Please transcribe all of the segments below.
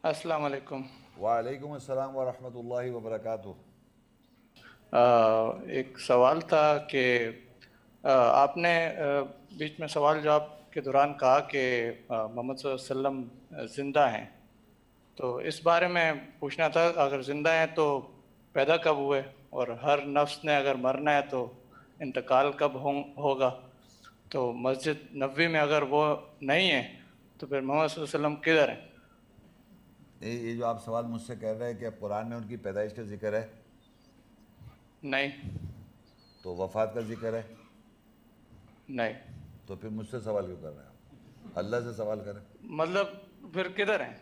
السلام علیکم۔ وعلیکم السلام ورحمۃ اللہ وبرکاتہ۔ ایک سوال تھا کہ آپ نے بیچ میں سوال جواب کے دوران کہا کہ محمد صلی اللہ علیہ وسلم زندہ ہیں، تو اس بارے میں پوچھنا تھا، اگر زندہ ہیں تو پیدا کب ہوئے، اور ہر نفس نے اگر مرنا ہے تو انتقال کب ہوگا؟ تو مسجد نبوی میں اگر وہ نہیں ہے تو پھر محمد صلی اللہ علیہ وسلم کدھر ہیں؟ یہ جو آپ سوال مجھ سے کہہ رہے ہیں کہ قرآن میں ان کی پیدائش کا ذکر ہے نہیں، تو وفات کا ذکر ہے، نہیں، تو پھر مجھ سے سوال کیوں کر رہے ہیں آپ؟ اللہ سے سوال کریں، مطلب پھر کدھر ہیں؟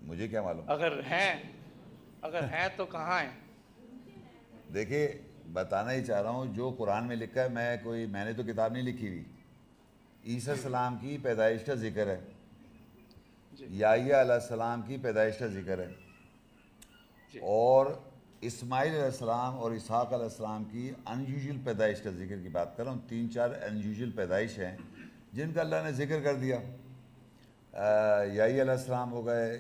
مجھے کیا معلوم۔ اگر ہیں تو کہاں ہیں؟ دیکھیے بتانا ہی چاہ رہا ہوں، جو قرآن میں لکھا ہے، میں نے تو کتاب نہیں لکھی ہوئی۔ عیسیٰ السلام کی پیدائش کا ذکر ہے، جی یحییٰ علیہ السلام کی پیدائش کا ذکر ہے، جی اور اسماعیل علیہ السلام اور اسحاق علیہ السلام کی انیوژل پیدائش کا ذکر کی بات کر رہا ہوں۔ 3-4 انیوژل پیدائش ہیں جن کا اللہ نے ذکر کر دیا۔ یحییٰ علیہ السلام ہو گئے،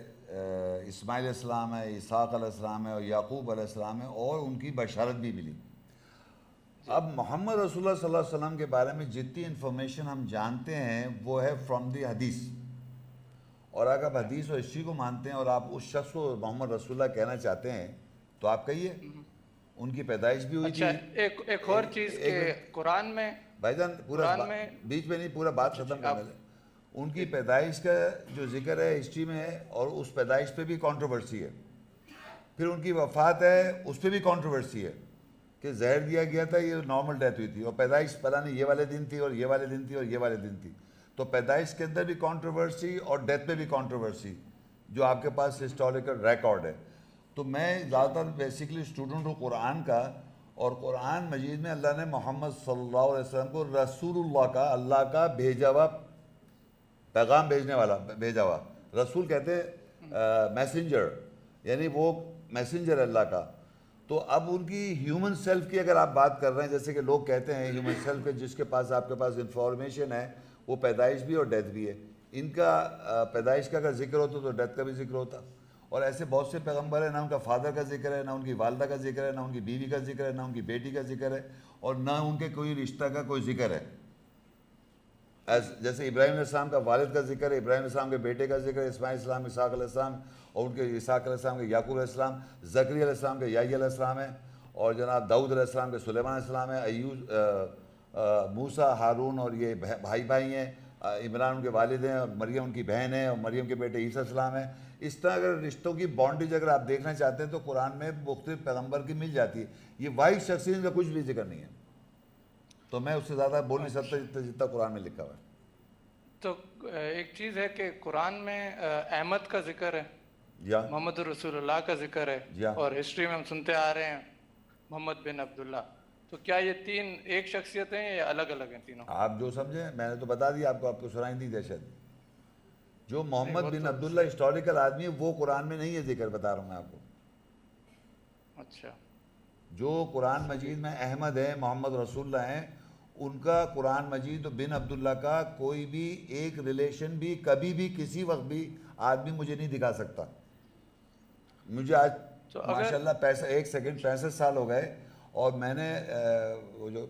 اسماعیل علیہ السلام ہے، اسحاق علیہ السلام ہے، اور یعقوب علیہ السلام ہے، اور ان کی بشارت بھی ملی۔ اب محمد رسول اللہ صلی اللہ علیہ وسلم کے بارے میں جتنی انفارمیشن ہم جانتے ہیں وہ ہے فرام دی حدیث، اور اگر آپ حدیث اور ہسٹری کو مانتے ہیں اور آپ اس شخص کو محمد رسول اللہ کہنا چاہتے ہیں تو آپ کہیے ان کی پیدائش بھی ہوئی اچھا، تھی۔ ایک اور چیز ایک کہ منٹ قرآن میں بھائی جان، پورا قرآن میں بیچ میں نہیں، پورا بات اچھا ختم ٹھیک، آپ کرنے دیں۔ ان کی پیدائش کا جو ذکر ہے ہسٹری میں ہے، اور اس پیدائش پہ بھی کنٹروورسی ہے۔ پھر ان کی وفات ہے، اس پہ بھی کنٹروورسی ہے کہ زہر دیا گیا تھا، یہ نارمل ڈیتھ ہوئی تھی، اور پیدائش پتہ نہیں یہ والے دن تھی اور یہ والے دن تھی اور یہ والے دن تھی۔ تو پیدائش کے اندر بھی کنٹروورسی اور ڈیتھ پہ بھی کنٹروورسی، جو آپ کے پاس ہسٹوریکل ریکارڈ ہے۔ تو میں زیادہ تر بیسیکلی اسٹوڈنٹ ہوں قرآن کا، اور قرآن مجید میں اللہ نے محمد صلی اللہ علیہ وسلم کو رسول اللہ کا، اللہ کا بھیجا ہوا پیغام بھیجنے والا بھیجا ہوا۔ رسول کہتے ہیں میسنجر، یعنی وہ میسنجر اللہ کا۔ تو اب ان کی ہیومن سیلف کی اگر آپ بات کر رہے ہیں، جیسے کہ لوگ کہتے ہیں ہیومن سیلف کے، جس کے پاس آپ کے پاس انفارمیشن ہے وہ پیدائش بھی اور ڈیتھ بھی ہے۔ ان کا پیدائش کا اگر ذکر ہوتا تو ڈیتھ کا بھی ذکر ہوتا۔ اور ایسے بہت سے پیغمبر ہیں، نہ ان کا فادر کا ذکر ہے، نہ ان کی والدہ کا ذکر ہے، نہ ان کی بیوی کا ذکر ہے، نہ ان کی بیٹی کا ذکر ہے، اور نہ ان کے کوئی رشتہ کا کوئی ذکر ہے۔ جیسے ابراہیم علیہ السلام کا والد کا ذکر ہے، ابراہیم علیہ السلام کے بیٹے کا ذکر ہے، اسماعیل علیہ السلام، اسحاق علیہ السلام، اور ان کے اسحاق علیہ السلام کے یعقوب علیہ السلام، زکریا علیہ السلام کے یحییٰ علیہ السلام ہے، اور جناب داؤد علیہ السلام کے سلیمان علیہ السلام ہے، موسیٰ، ہارون اور یہ بھائی بھائی ہیں، عمران ان کے والد ہیں، اور مریم ان کی بہن ہے، اور مریم کے بیٹے عیسیٰ علیہ السلام ہیں۔ اس طرح اگر رشتوں کی بانڈیج اگر آپ دیکھنا چاہتے ہیں تو قرآن میں مختلف پیغمبر کی مل جاتی ہے۔ یہ واحد شخصیت کا کچھ بھی ذکر نہیں ہے، تو میں اس سے زیادہ بول نہیں سکتا جتنا قرآن میں لکھا ہوا ہے۔ تو ایک چیز ہے کہ قرآن میں احمد کا ذکر ہے، یا محمد رسول اللہ کا ذکر ہے، جی ہاں، اور ہسٹری میں ہم سنتے آ رہے ہیں محمد بن عبداللہ۔ تو کیا یہ تین ایک شخصیت ہیں یا الگ الگ ہیں تینوں؟ آپ جو سمجھیں، میں نے تو بتا دیا آپ کو سنائی نہیں دیا شاید۔ جو نہیں، محمد وہ بن تو عبداللہ ہسٹوریکل آدمی ہے وہ قرآن میں نہیں ہے ذکر، بتا رہا ہوں میں آپ کو۔ اچھا، جو قرآن مجید میں احمد ہیں، محمد رسول اللہ ہیں، ان کا قرآن مجید بن عبداللہ کا کوئی بھی ایک ریلیشن بھی کبھی بھی کسی وقت بھی آدمی مجھے نہیں دکھا سکتا۔ مجھے آج تو اگر ماشاءاللہ 65 سال ہو گئے، اور میں نے وہ جو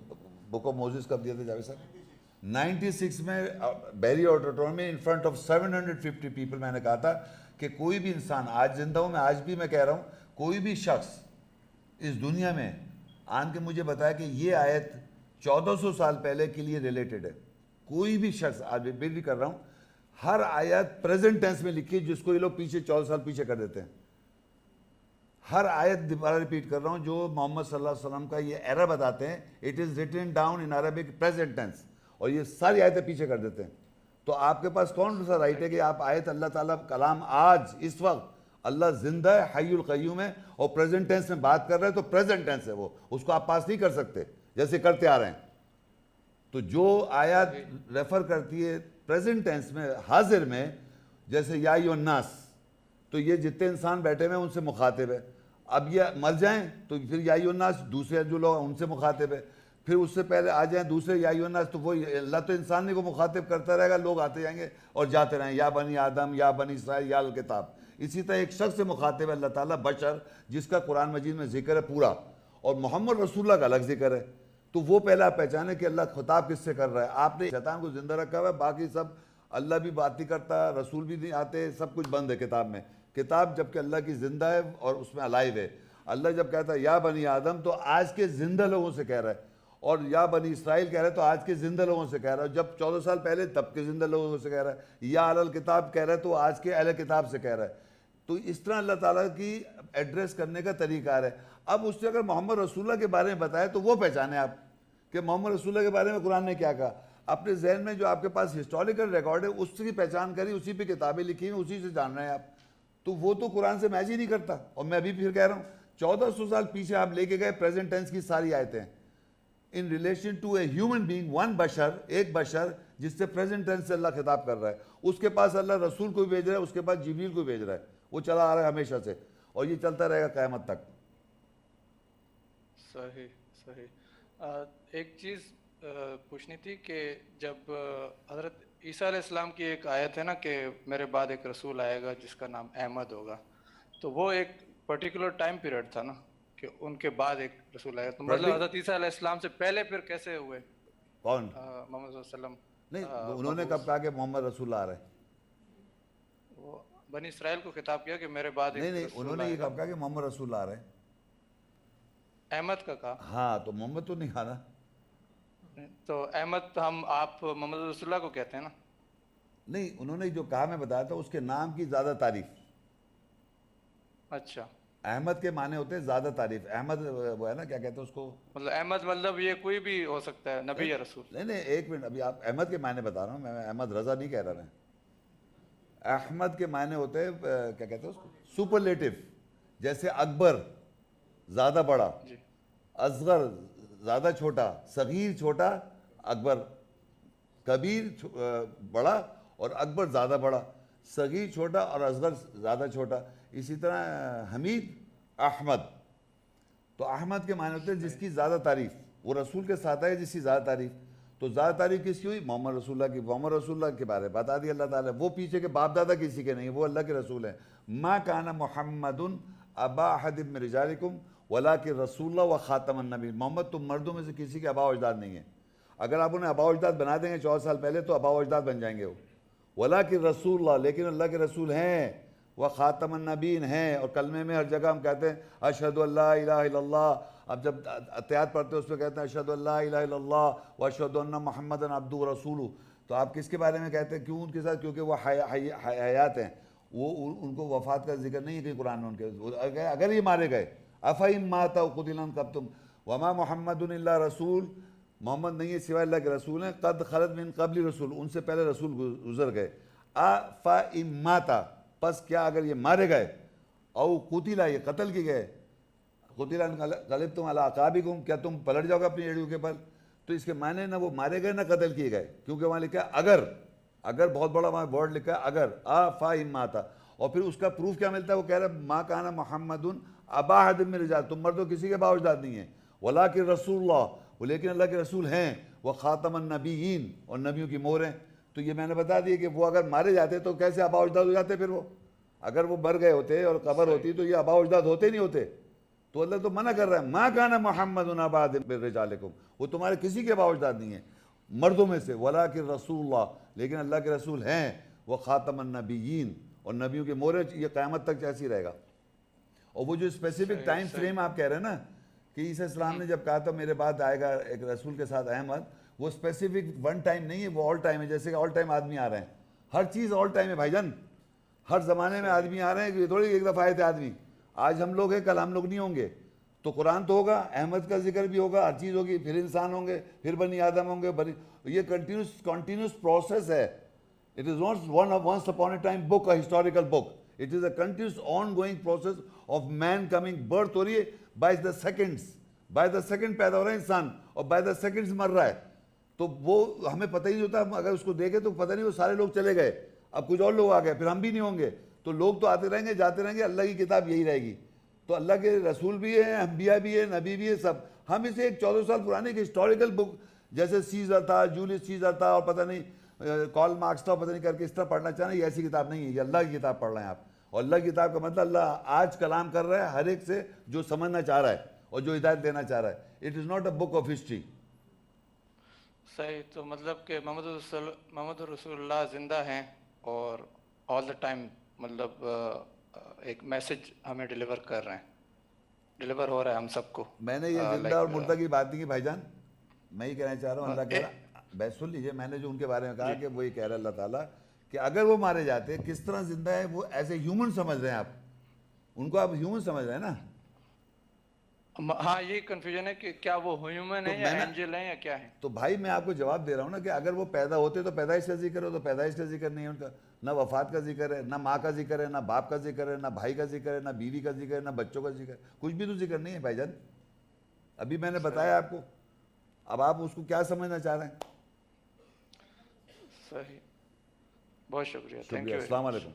بک آف موزز کب دیا تھا جاوید صاحب، 96 میں بیری آڈیٹوریم میں ان فرنٹ آف 750 پیپل میں نے کہا تھا کہ کوئی بھی انسان، آج زندہ ہوں میں، آج بھی میں کہہ رہا ہوں، کوئی بھی شخص اس دنیا میں آن کے مجھے بتایا کہ یہ آیت 1400 سال پہلے کے لیے ریلیٹڈ ہے، کوئی بھی شخص، آج بھی کر رہا ہوں، ہر آیت پریزنٹ ٹینس میں لکھی، جس کو یہ لوگ پیچھے 14 سال پیچھے کر دیتے ہیں۔ ہر آیت دوبارہ ریپیٹ کر رہا ہوں، جو محمد صلی اللہ علیہ وسلم کا یہ ایرا بتاتے ہیں، it is written down in Arabic present tense, اور یہ ساری آیتیں پیچھے کر دیتے ہیں۔ تو آپ کے پاس کون سا رائٹ ہے کہ آپ آیت اللہ تعالیٰ کلام آج اس وقت اللہ زندہ ہے، حی القیوم ہے، اور پریزنٹ ٹینس میں بات کر رہے ہیں، تو پریزنٹ ٹینس ہے وہ، اس کو آپ پاس نہیں کر سکتے جیسے کرتے آ رہے ہیں۔ تو جو آیات ریفر کرتی ہے پریزنٹ ٹینس میں، حاضر میں، جیسے یا ایھا الناس، تو یہ جتنے انسان بیٹھے ہوئے ہیں ان سے مخاطب ہے۔ اب یہ مر جائیں تو پھر یا ایھا الناس دوسرے جو لوگ ان سے مخاطب ہے، پھر اس سے پہلے آ جائیں دوسرے یا ایھا الناس، تو وہ اللہ تو انسان کو مخاطب کرتا رہے گا، لوگ آتے جائیں گے اور جاتے رہیں، یا بنی آدم، یا بنی اسرائیل، یا الکتاب، اسی طرح ایک شخص سے مخاطب ہے اللہ تعالیٰ بشر جس کا قرآن مجید میں ذکر ہے پورا، اور محمد رسول اللہ کا الگ ذکر ہے، تو وہ پہلے آپ پہچانے کہ اللہ خطاب کس سے کر رہا ہے۔ آپ نے شیطان کو زندہ رکھا ہوا ہے، باقی سب اللہ بھی بات نہیں کرتا، رسول بھی نہیں آتے، سب کچھ بند ہے کتاب میں۔ کتاب جب کہ اللہ کی زندہ ہے اور اس میں الائیو ہے۔ اللہ جب کہتا ہے یا بنی آدم تو آج کے زندہ لوگوں سے کہہ رہا ہے، اور یا بنی اسرائیل کہہ رہا ہے تو آج کے زندہ لوگوں سے کہہ رہا ہے، جب 14 سال پہلے تب کے زندہ لوگوں سے کہہ رہا ہے، یا اہل کتاب کہہ رہا ہے تو آج کے اہل کتاب سے کہہ رہا ہے۔ تو اس طرح اللہ تعالیٰ کی ایڈریس کرنے کا طریقہ ہے۔ اب اس سے اگر محمد رسول اللہ کے بارے میں بتائے تو وہ پہچانے آپ کہ محمد رسول اللہ کے بارے میں قرآن نے کیا کہا۔ اپنے ذہن میں جو آپ کے پاس ہسٹوریکل ریکارڈ ہے اس کی پہچان کری، اسی پہ کتابیں لکھی ہیں، اسی سے جان رہے ہیں آپ، تو وہ تو قرآن سے میچ ہی نہیں کرتا۔ اور میں ابھی پھر کہہ رہا ہوں 1400 سال پیچھے آپ لے کے گئے پریزنٹ ٹینس کی ساری آیتیں in relation to a human being, one بشر، ایک بشر جس سے پریزنٹ ٹینس سے اللہ خطاب کر رہا ہے، اس کے پاس اللہ رسول کو بھیج رہا ہے، اس کے پاس جبریل کو بھیج رہا ہے، وہ چلا آ رہا ہے ہمیشہ سے، اور یہ چلتا رہے گا قیامت تک۔ صحیح صحیح۔ ایک چیز پوچھنی تھی کہ جب حضرت عیسیٰ علیہ السلام کی ایک آیت ہے نا کہ میرے بعد ایک رسول آئے گا جس کا نام احمد ہوگا، تو وہ ایک پرٹیکولر ٹائم پیریڈ تھا نا کہ ان کے بعد ایک رسول آئے گا، تو مطلب حضرت عیسیٰ علیہ السلام سے پہلے پھر کیسے ہوئے کون؟ محمد صلی اللہ علیہ وسلم؟ نہیں، انہوں نے کب کہا کہ محمد رسول آ رہے ہیں؟ وہ بنی اسرائیل کو خطاب کیا کہ میرے بعد نہیں، ایک انہوں رسول نے آئے یہ گا، کب کہا کہ محمد رسول آ رہے ہیں؟ احمد کا کہا۔ ہاں، تو محمد تو نہیں کہا نا۔ تو احمد ہم آپ محمد رسول اللہ کو کہتے ہیں نا؟ نہیں، انہوں نے جو کہا میں بتایا تھا اس کے نام کی زیادہ تعریف۔ اچھا، احمد کے معنی ہوتے ہیں زیادہ تعریف۔ احمد وہ ہے نا، کیا کہتے ہیں اس کو؟ مطلب احمد مطلب یہ کوئی بھی ہو سکتا ہے، نبی یا رسول؟ نہیں نہیں، ایک منٹ، ابھی آپ احمد کے معنی بتا رہا ہوں میں، احمد رضا نہیں کہہ رہا میں۔ احمد کے معنی ہوتے ہیں کیا کہتے ہیں اس کو؟ سپرلیٹو، جیسے اکبر زیادہ بڑا، جی، اصغر زیادہ چھوٹا، صغیر چھوٹا، اکبر کبیر بڑا اور اکبر زیادہ بڑا، صغیر چھوٹا اور اصغر زیادہ چھوٹا۔ اسی طرح حمید، احمد، تو احمد کے معنی ہوتے ہیں جس کی زیادہ تعریف، وہ رسول کے ساتھ ہے جس کی زیادہ تعریف۔ تو زیادہ تعریف کس کی ہوئی؟ محمد رسول اللہ کی۔ محمد رسول اللہ کے بارے بتا دیا اللہ تعالیٰ، وہ پیچھے کے باپ دادا کسی کے نہیں، وہ اللہ کے رسول ہیں۔ ما کان محمد ابا احد من رجالکم ولکن رسول اللہ و خاتم النبی۔ محمد تم مردوں میں سے کسی کے آبا و اجداد نہیں ہیں۔ اگر آپ انہیں آبا و اجداد بنا دیں گے 14 سال پہلے تو آبا و اجداد بن جائیں گے وہ۔ ولکن رسول اللہ، لیکن اللہ کے رسول ہیں، وہ خاتم النبیین ہیں۔ اور کلمے میں ہر جگہ ہم کہتے ہیں اشہد ان لا الہ الا اللہ، اب جب اتحیات پڑھتے ہیں اس میں کہتے ہیں اشہد ان لا الہ الا اللہ و اشہد ان محمدًا عبدہ و رسولہ۔ تو آپ کس کے بارے میں کہتے ہیں؟ کیوں ان کے ساتھ؟ کیونکہ وہ حیات ہیں، وہ ان کو وفات کا ذکر نہیں ہے کہ قرآن میں ان کے، اگر یہ مارے گئے افئن مات او قتل انقلبتم وما محمد الا رسول، محمد نہیں ہے سوائے اللہ کے رسول ہیں، قد خلت من قبل رسول، ان سے پہلے رسول گزر گئے۔ افئن مات، پس کیا اگر یہ مارے گئے، او قتل، یہ قتل کیے گئے، قتل انقلبتم علی اعقابکم، کیا تم پلٹ جاؤ گے اپنی ایڑیوں کے پر؟ تو اس کے معنی نہ وہ مارے گئے نہ قتل کیے گئے، کیونکہ وہاں لکھا ہے اگر، اگر بہت بڑا وہاں ورڈ لکھا ہے اگر، افئن مات۔ اور پھر اس کا پروف کیا ملتا ہے؟ وہ کہہ رہا ہے ما کان محمد ابا احد من رجال، تم مردوں کسی کے باپ اجداد نہیں ہیں، ولکن رسول اللہ، وہ لیکن اللہ کے رسول ہیں، وہ خاتم النبیین، اور نبیوں کی مہر ہیں۔ تو یہ میں نے بتا دیا کہ وہ اگر مارے جاتے تو کیسے آبا اجداد ہو جاتے پھر وہ؟ اگر وہ مر گئے ہوتے اور قبر ہوتی تو یہ آبا اجداد ہوتے نہیں ہوتے۔ تو اللہ تو منع کر رہا ہے ما کان محمد ابا احد من رجالکم، وہ تمہارے کسی کے باپ اجداد نہیں ہیں مردوں میں سے، ولکن رسول اللہ، لیکن اللہ کے رسول ہیں، وہ خاتم النبیین، اور نبیوں کے مہر، یہ قیامت تک ایسی رہے گا۔ اور وہ جو اسپیسیفک ٹائم فریم آپ کہہ رہے ہیں نا کہ عیسیٰ السلام نے جب کہا تھا میرے بعد آئے گا ایک رسول کے ساتھ احمد، وہ اسپیسیفک ون ٹائم نہیں ہے، وہ آل ٹائم ہے، جیسے کہ آل ٹائم آدمی آ رہے ہیں، ہر چیز آل ٹائم ہے بھائی جان، ہر زمانے میں آدمی آ رہے ہیں، یہ تھوڑی ایک دفعہ آئے تھے آدمی، آج ہم لوگ ہیں کل ہم لوگ نہیں ہوں گے۔ تو قرآن تو ہوگا، احمد کا ذکر بھی ہوگا، ہر چیز ہوگی، پھر انسان ہوں گے، پھر بنی آدم ہوں گے، یہ کنٹینیوس پروسیس ہے۔ It is not once upon a time book, a historical book. It is a continuous ongoing process of man coming, birth ہو رہی ہے by the seconds, by the second پیدا ہو رہا ہے انسان، اور by the seconds مر رہا ہے۔ تو وہ ہمیں پتہ ہی نہیں ہوتا، اگر اس کو دیکھیں تو پتہ نہیں، وہ سارے لوگ چلے گئے، اب کچھ اور لوگ آ گئے، پھر ہم بھی نہیں ہوں گے، تو لوگ تو آتے رہیں گے جاتے رہیں گے، اللہ کی کتاب یہی رہے گی۔ تو اللہ کے رسول بھی ہیں، انبیاء بھی ہیں، نبی بھی ہیں، سب۔ ہم اسے ایک 14 سال پرانی ایک ہسٹوریکل بک، جیسے سیزر تھا، جولیس سیزر تھا، اور پتہ نہیں کارل مارکس تھا، پتہ نہیں کر کے اس طرح پڑھنا چاہنا، یہ ایسی کتاب نہیں ہے، یہ اللہ کی کتاب پڑھ رہے ہیں آپ۔ اور اللہ کی کتاب کا مطلب اللہ آج کلام کر رہا ہے ہر ایک سے جو سمجھنا چاہ رہا ہے اور جو ہدایت دینا چاہ رہا ہے. It is not a book of history. صحیح. تو مطلب کہ محمد رسول اللہ زندہ ہیں اور آل دا ٹائم مطلب ایک میسج ہمیں ڈیلیور کر رہے ہیں, ڈیلیور ہو رہا ہے ہم سب کو. میں نے یہ زندہ اور مردہ کی بات نہیں کی بھائی جان, میں یہ کہنا چاہ رہا ہوں اللہ کہہ رہا, بس سن لیجیے, میں نے جو ان کے بارے میں کہا کہ وہ یہ کہہ رہا ہے اللہ تعالیٰ کہ اگر وہ مارے جاتے کس طرح زندہ ہے, وہ ایز اے ہیومن سمجھ رہے ہیں آپ ان کو, آپ ہیومن سمجھ رہے ہیں نا. ہاں یہ کنفیوژن ہے کہ کیا وہ ہیومن ہے یا اینجل ہیں یا کیا ہے. تو بھائی میں آپ کو جواب دے رہا ہوں نا کہ اگر وہ پیدا ہوتے تو پیدائش کا ذکر ہو, تو پیدائش کا ذکر نہیں ہے ان کا, نہ وفات کا ذکر ہے, نہ ماں کا ذکر ہے, نہ باپ کا ذکر ہے, نہ بھائی کا ذکر ہے, نہ بیوی کا ذکر ہے, نہ بچوں کا ذکر ہے, کچھ بھی تو ذکر نہیں ہے بھائی جان. ابھی میں نے بتایا آپ کو, اب آپ اس کو کیا سمجھنا چاہ رہے ہیں. صحیح, بہت شکریہ. شکریہ, السلام علیکم.